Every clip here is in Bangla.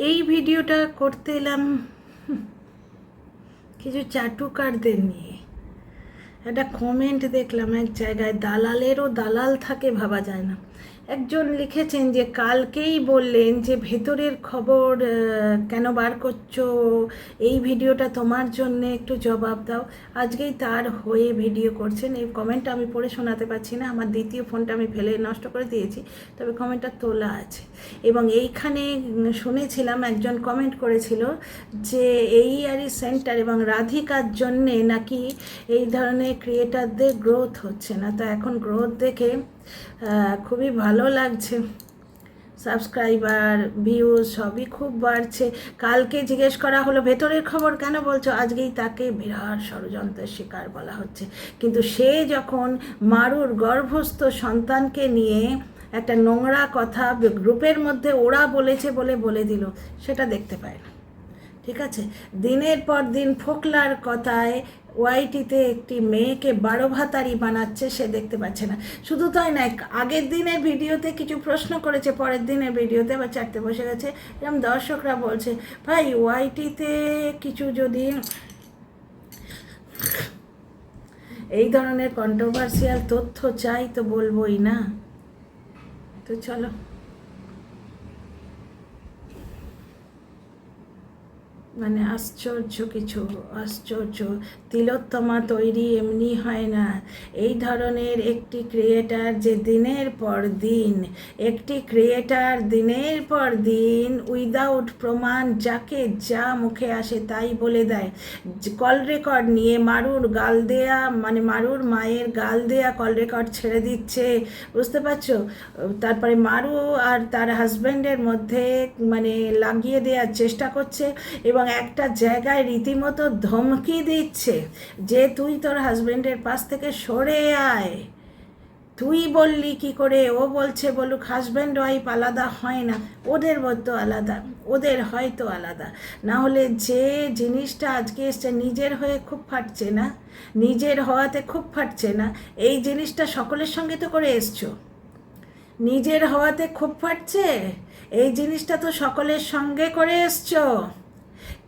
এই ভিডিওটা করতে এলাম কিছু চাটুকারদের নিয়ে। একটা কমেন্ট দেখলাম এক জায়গায়, দালালেরও দালাল থাকে ভাবা যায় না। একজন লিখেছেন যে কালকেই বললেন যে ভেতরের খবর কেন বার করছো, এই ভিডিওটা তোমার জন্য, একটু জবাব দাও। আজকেই তার হয়ে ভিডিও করছেন। এই কমেন্টটা আমি পড়ে শোনাতে পারছি না, আমার দ্বিতীয় ফোনটা আমি ফেলে নষ্ট করে দিয়েছি, তবে কমেন্টটা তোলা আছে। এবং এইখানে শুনেছিলাম একজন কমেন্ট করেছিল যে AERE সেন্টার এবং রাধিকার জন্যে নাকি এই ধরনের ক্রিয়েটারদের গ্রোথ হচ্ছে না। তো এখন গ্রোথ দেখে খুবই ভালো লাগছে। সাবস্ক্রাইবার, ভিউজ সবই খুব বাড়ছে। কালকে জিজ্ঞেস করা হলো ভেতরের খবর কেন বলছো, আজকেই তাকে বিরাট ষড়যন্ত্রের শিকার বলা হচ্ছে। কিন্তু সে যখন মারুর গর্ভস্থ সন্তানকে নিয়ে একটা নোংরা কথা গ্রুপের মধ্যে ওরা বলেছে বলে দিল, সেটা দেখতে পায় না। ঠিক আছে, দিনের পর দিন ফোকলার কথায় ওয়াইটিতে একটি মেয়েকে 12 ভাতারি বানাচ্ছে, সে দেখতে পাচ্ছে না। শুধু তাই নয়, আগের দিনের ভিডিওতে কিছু প্রশ্ন করেছে, পরের দিনের ভিডিওতে আবার চারটে বসে গেছে। এরকম দর্শকরা বলছে, ভাই ওয়াইটিতে কিছু যদি এই ধরনের কন্ট্রোভার্সিয়াল তথ্য চাই তো বলবোই না। তো চলো, মানে আশ্চর্য কিছু, আশ্চর্য। তিলোত্তমা তৈরি এমনি হয় না। এই ধরনের একটি ক্রিয়েটার যে দিনের পর দিন, একটি ক্রিয়েটার দিনের পর দিন উইদাউট প্রমাণ যাকে যা মুখে আসে তাই বলে দেয়। কল রেকর্ড নিয়ে মারুর গাল দেয়া, মানে মারুর মায়ের গাল দেয়া কল রেকর্ড ছেড়ে দিচ্ছে, বুঝতে পারছো? তারপরে মারু আর তার হাজব্যান্ডের মধ্যে মানে লাগিয়ে দেওয়ার চেষ্টা করছে এবং একটা জায়গায় রীতিমতো ধমকি দিচ্ছে যে তুই তোর হাজব্যান্ডের পাশ থেকে সরে আয়। তুই বললি কি করে, ও বলছে বলুক, হাজব্যান্ড ওয়াইফ আলাদা হয় না, ওদের মতো আলাদা, ওদের হয়তো আলাদা। না হলে যে জিনিসটা আজকে এসছে, নিজের হয়ে খুব ফাটছে না, নিজের হওয়াতে খুব ফাটছে না, এই জিনিসটা সকলের সঙ্গে তো করে এসছো। নিজের হওয়াতে খুব ফাটছে, এই জিনিসটা তো সকলের সঙ্গে করে এসছো।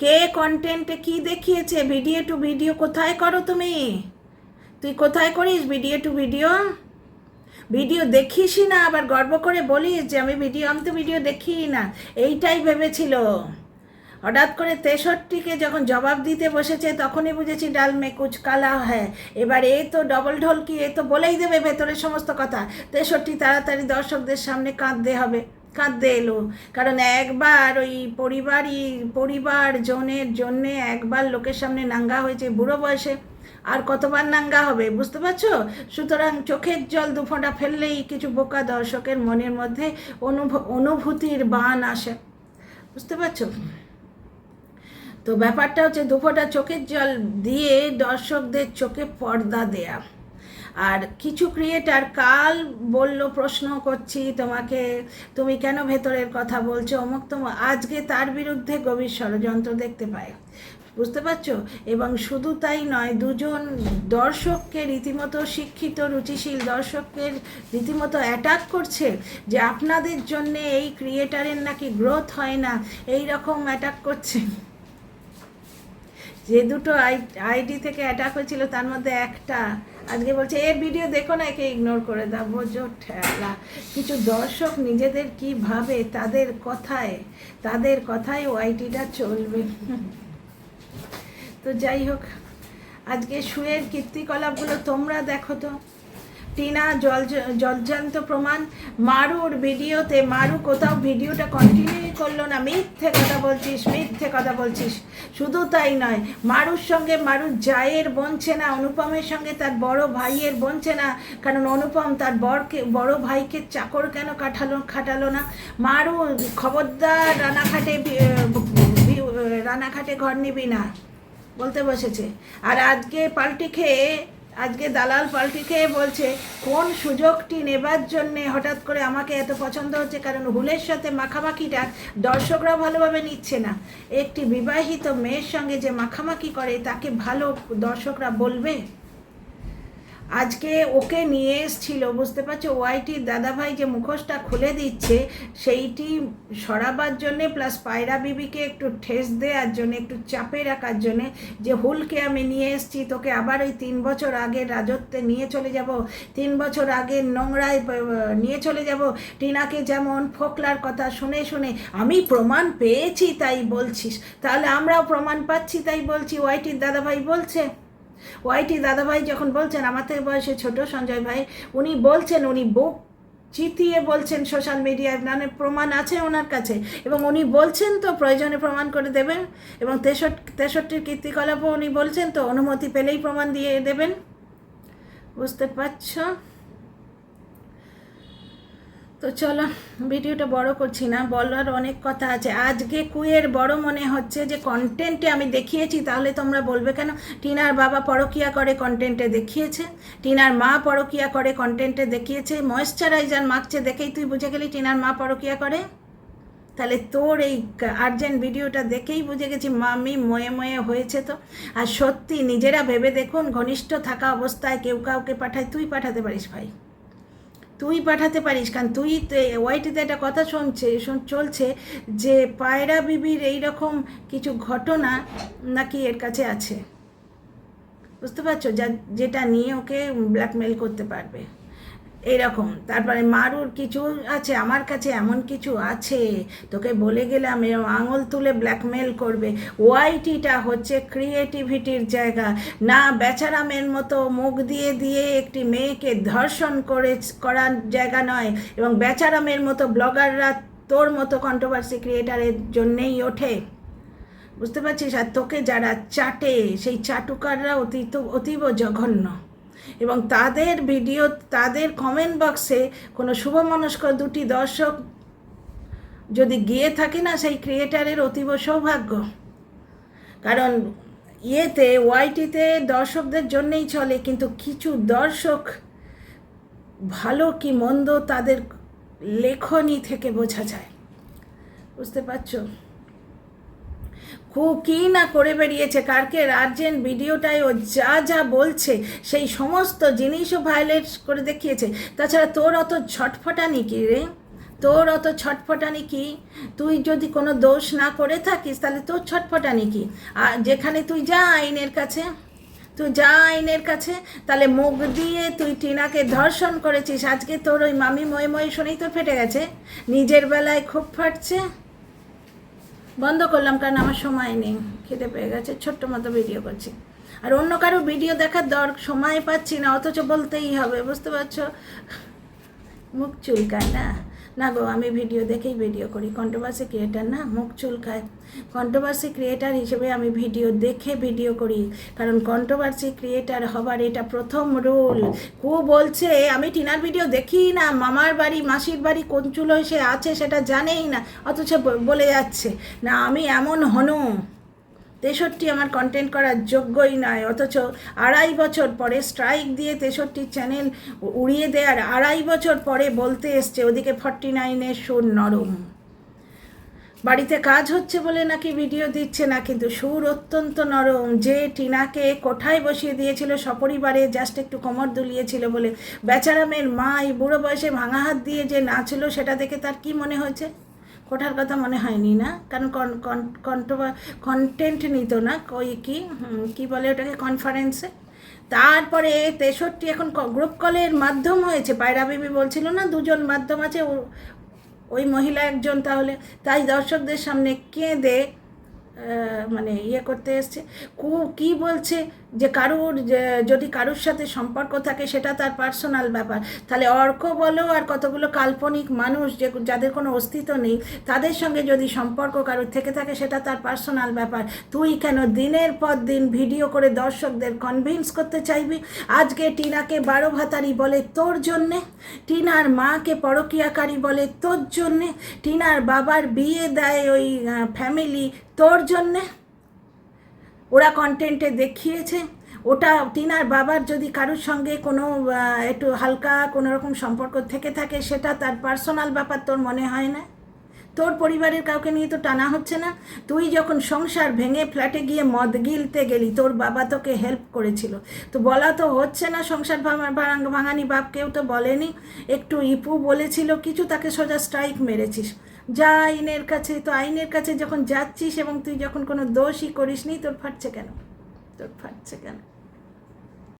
কে কন্টেন্টে কি দেখিয়েছে, ভিডিও টু ভিডিও কোথায় করো তুমি? তুই কোথায় করিস ভিডিও টু ভিডিও? ভিডিও দেখিসই না, আবার গর্ব করে বলিস যে আমি তো ভিডিও দেখিই না। এইটাই ভেবেছিল। হঠাৎ করে 63কে যখন জবাব দিতে বসেছে তখনই বুঝেছি ডাল মে কুচ কালা হ্যাঁ। এবার এ তো ডবল ঢোলকি, এ তো বলেই দেবে ভেতরের সমস্ত কথা। 63 তাড়াতাড়ি দর্শকদের সামনে কাঁদতে এলো। কারণ একবার ওই পরিবার জনের জন্যে একবার লোকের সামনে নাঙ্গা হয়েছে বুড়ো বয়সে, আর কতবার নাঙ্গা হবে, বুঝতে পারছো? সুতরাং চোখের জল দুফোঁটা ফেললেই কিছু বোকা দর্শকের মনের মধ্যে অনুভূতির বান আসে, বুঝতে পারছো? তো ব্যাপারটা হচ্ছে দুফোঁটা চোখের জল দিয়ে দর্শকদের চোখে পর্দা দেয়া। আর কিছু ক্রিয়েটার কাল বলল, প্রশ্ন করছি তোমাকে, তুমি কেন ভেতরের কথা বলছো অমুক তোমার, আজকে তার বিরুদ্ধে গভীর ষড়যন্ত্র দেখতে পায়, বুঝতে পারছো? এবং শুধু তাই নয়, দুজন দর্শককে রীতিমতো, শিক্ষিত রুচিশীল দর্শককে রীতিমতো অ্যাটাক করছে যে আপনাদের জন্যে এই ক্রিয়েটারের নাকি গ্রোথ হয় না, এই রকম অ্যাটাক করছে। যে দুটো আইডি থেকে অ্যাটাক হয়েছিল তার মধ্যে একটা আজকে বলছে এর ভিডিও দেখো না, একে ইগনোর করে দাও। বোঝো ঠেলা, কিছু দর্শক নিজেদের কি ভাবে, তাদের কথায় ওয়াইটিটা চলবে। তো যাই হোক, আজকে শুয়ের কীর্তিকলাপগুলো তোমরা দেখো তো। টিনা জলজান্ত প্রমাণ, মারুর ভিডিওতে মারু কোথাও ভিডিওটা কন্টিনিউ করলো না, মিথ্যে কথা বলছিস। শুধু তাই নয়, মারুর সঙ্গে মারুর জায়ের বনছে না, অনুপমের সঙ্গে তার বড় ভাইয়ের বনছে না, কারণ অনুপম তার বড় ভাইকে চাকর কেন খাটালো না। মারু খবরদার রানাঘাটে ঘর নিবি না বলতে বসেছে। আর আজকে দালাল পাল্টি খেয়ে বলছে কোন সুযোগটি নেবার জন্যে হঠাৎ করে আমাকে এত পছন্দ হচ্ছে, কারণ হুলের সাথে মাখামাখিটা দর্শকরা ভালোভাবে নিচ্ছে না। একটি বিবাহিত মেয়ের সঙ্গে যে মাখামাখি করে তাকে ভালো দর্শকরা বলবে? আজকে ওকে নিয়ে এসছিল, বুঝতে পারছো, ওয়াইটির দাদাভাই যে মুখোশটা খুলে দিচ্ছে সেইটি সরাবার জন্যে, প্লাস পায়রা বিবিকে একটু ঠেস দেওয়ার জন্যে, একটু চাপে রাখার জন্যে, যে হুলকে আমি নিয়ে এসছি, তোকে আবার ওই 3 বছর আগের রাজত্বে নিয়ে চলে যাব, 3 বছর আগের নোংরায় নিয়ে চলে যাব। টিনাকে যেমন ফোকলার কথা শুনে শুনে আমি প্রমাণ পেয়েছি তাই বলছিস, তাহলে আমরাও প্রমাণ পাচ্ছি তাই বলছি, ওয়াইটির দাদাভাই বলছে। ওয়াইটি দাদাভাই যখন বলছেন, আমার থেকে বয়সে ছোট সঞ্জয় ভাই, উনি বলছেন, উনি বুক চিতিয়ে বলছেন সোশ্যাল মিডিয়ায়, মানে প্রমাণ আছে ওনার কাছে, এবং উনি বলছেন তো প্রয়োজনে প্রমাণ করে দেবেন, এবং 63 কীর্তিকলাপও উনি বলছেন তো অনুমতি পেলেই প্রমাণ দিয়ে দেবেন, বুঝতে পারছো? তো চলো, ভিডিওটা বড় করছি না, বলার অনেক কথা আছে। আজকে কুয়ের বড় মনে হচ্ছে যে কন্টেন্টে আমি দেখিয়েছি, তাহলে তোমরা বলবে কেন টিনার বাবা পরকিয়া করে, কন্টেন্টে দেখিয়েছে, টিনার মা পরকিয়া করে, কন্টেন্টে দেখিয়েছে, ময়েশ্চারাইজার মাখছে দেখেই তুই বুঝে গেলি টিনার মা পরকিয়া করে? তাহলে তোর এই আর্জেন্ট ভিডিওটা দেখেই বুঝে গেছি মামি ময়ে ময়ে হয়েছে। তো আর সত্যি নিজেরা ভেবে দেখুন, ঘনিষ্ঠ থাকা অবস্থায় কেউ কাউকে পাঠায়, তুই পাঠাতে পারিস ভাই, তুই পাঠাতে পারিস, কারণ তুই ওয়াইটিতে একটা কথা চলছে যে পায়রা বিবির এইরকম কিছু ঘটনা নাকি এর কাছে আছে, বুঝতে পারছো, যেটা নিয়ে ওকে ব্ল্যাকমেল করতে পারবে এইরকম। তারপরে মারুর কিছু আছে, আমার কাছে এমন কিছু আছে, তোকে বলে গেলাম এরকম আঙুল তুলে ব্ল্যাকমেল করবে। ওয়াইটিটা হচ্ছে ক্রিয়েটিভিটির জায়গা, না বেচারামের মতো মুখ দিয়ে দিয়ে একটি মেয়েকে ধর্ষণ করার জায়গা নয়, এবং বেচারামের মতো ব্লগাররা তোর মতো কন্ট্রোভার্সি ক্রিয়েটারের জন্যেই ওঠে, বুঝতে পারছিস? আর তোকে যারা চাটে সেই চাটুকাররা অতীব জঘন্য, এবং তাদের ভিডিও, তাদের কমেন্ট বক্সে কোনো শুভমনস্ক 2টি দর্শক যদি গিয়ে থাকে না, সেই ক্রিয়েটারের অতীব সৌভাগ্য। কারণ ইয়েতে ওয়াইটিতে দর্শকদের জন্যেই চলে, কিন্তু কিছু দর্শক ভালো কি মন্দ তাদের লেখনী থেকে বোঝা যায়, বুঝতে পারছো? কী না করে বেরিয়েছে, কালকে আর্জেন্ট ভিডিওটায় ও যা যা বলছে সেই সমস্ত জিনিসও ভায়োলেট করে দেখিয়েছে। তাছাড়া তোর অত ছটফটানি কি রে, তোর অত ছটফটানি কি? তুই যদি কোনো দোষ না করে থাকিস তাহলে তোর ছটফটানি কি? আর যেখানে তুই যা আইনের কাছে, তুই যা আইনের কাছে, তাহলে মুখ দিয়ে তুই টিনাকে ধর্ষণ করেছিস, আজকে তোর ওই মামি ময়ে ময়ে শুনেই তোর ফেটে গেছে, নিজের বেলায় খুব ফাটছে। বন্ধ করলাম কারণ আমার সময় নেই, খেতে পেয়ে গেছে, ছোট্ট মতো ভিডিও করছি, আর অন্য কারো ভিডিও দেখার সময় পাচ্ছি না, অথচ বলতেই হবে, বুঝতে পারছো? মুখ চুলকায় না, না গো, আমি ভিডিও দেখেই ভিডিও করি, কন্ট্রোভার্সি ক্রিয়েটার না, মুখ চুলকায়। কন্ট্রোভার্সি ক্রিয়েটার হিসেবে আমি ভিডিও দেখে ভিডিও করি, কারণ কন্ট্রোভার্সি ক্রিয়েটার হবার এটা প্রথম রুল। বলছে আমি টিনার ভিডিও দেখি না, মামার বাড়ি মাসির বাড়ি কোন চুলো সে আছে সেটা জানেই না, অথচ বলে যাচ্ছে না আমি এমন হনু, 63 আমার কন্টেন্ট করার যোগ্যই নয়, অথচ 2.5 বছর পরে স্ট্রাইক দিয়ে 63 চ্যানেল উড়িয়ে দেওয়ার 2.5 বছর পরে বলতে এসছে ওদিকে 49-এর সুর নরম। বাড়িতে কাজ হচ্ছে বলে নাকি ভিডিও দিচ্ছে না, কিন্তু সুর অত্যন্ত নরম। যে টিনাকে কোঠায় বসিয়ে দিয়েছিল সপরিবারে, জাস্ট একটু কোমর দুলিয়েছিল বলে, বেচারামের মা এই বুড়ো বয়সে ভাঙা হাত দিয়ে যে নাচলো, সেটা দেখে তার কি মনে হয়েছে? কোঠার কথা মনে হয়নি না, কারণ কন্টেন্ট নিত না, ওই কি বলে ওটাকে, কনফারেন্সে। তারপরে 63 এখন গ্রুপ কলের মাধ্যম হয়েছে, পায়রা বিবি বলছিল না 2জন মাধ্যম আছে, ওই মহিলা একজন, তাহলে তাই দর্শকদের সামনে কেঁদে মানে করতে এসছে। কি বলছে যে কারুর যদি কারুর সাথে সম্পর্ক থাকে সেটা তার পার্সোনাল ব্যাপার, তাহলে অর্ক বলো আর কতগুলো কাল্পনিক মানুষ যাদের কোনো অস্তিত্ব নেই, তাদের সঙ্গে যদি সম্পর্ক কারুর থেকে থাকে সেটা তার পার্সোনাল ব্যাপার। তুই কেন দিনের পর দিন ভিডিও করে দর্শকদের কনভিন্স করতে চাইবি? আজকে টিনাকে 12 ভাতারি বলে তোর জন্যে, টিনার মাকে পরকীয়াকারী বলে তোর জন্যে, টিনার বাবার বিয়ে দেয় ওই ফ্যামিলি তোর জন্যে, ওরা কন্টেন্টে দেখিয়েছে। ওটা টিনার বাবার যদি কারোর সঙ্গে কোনো একটু হালকা কোনো রকম সম্পর্ক থেকে থাকে সেটা তার পার্সোনাল ব্যাপার, তোর মনে হয় না? তোর পরিবারের কাউকে নিয়ে তো টানা হচ্ছে না। তুই যখন সংসার ভেঙে ফ্ল্যাটে গিয়ে মদ গিলতে গেলি, তোর বাবা তোকে হেল্প করেছিল, তো বলা তো হচ্ছে না সংসার ভাঙানি বাপ কেউ তো বলেনি, একটু ইপু বলেছিল কিছু, তাকে সোজা স্ট্রাইক মেরেছিস। যা আইনের কাছে, তো আইনের কাছে যখন যাচ্ছিস এবং তুই যখন কোনো দোষই করিসনি, তোর ফাটছে কেন? তোর ফাটছে কেন?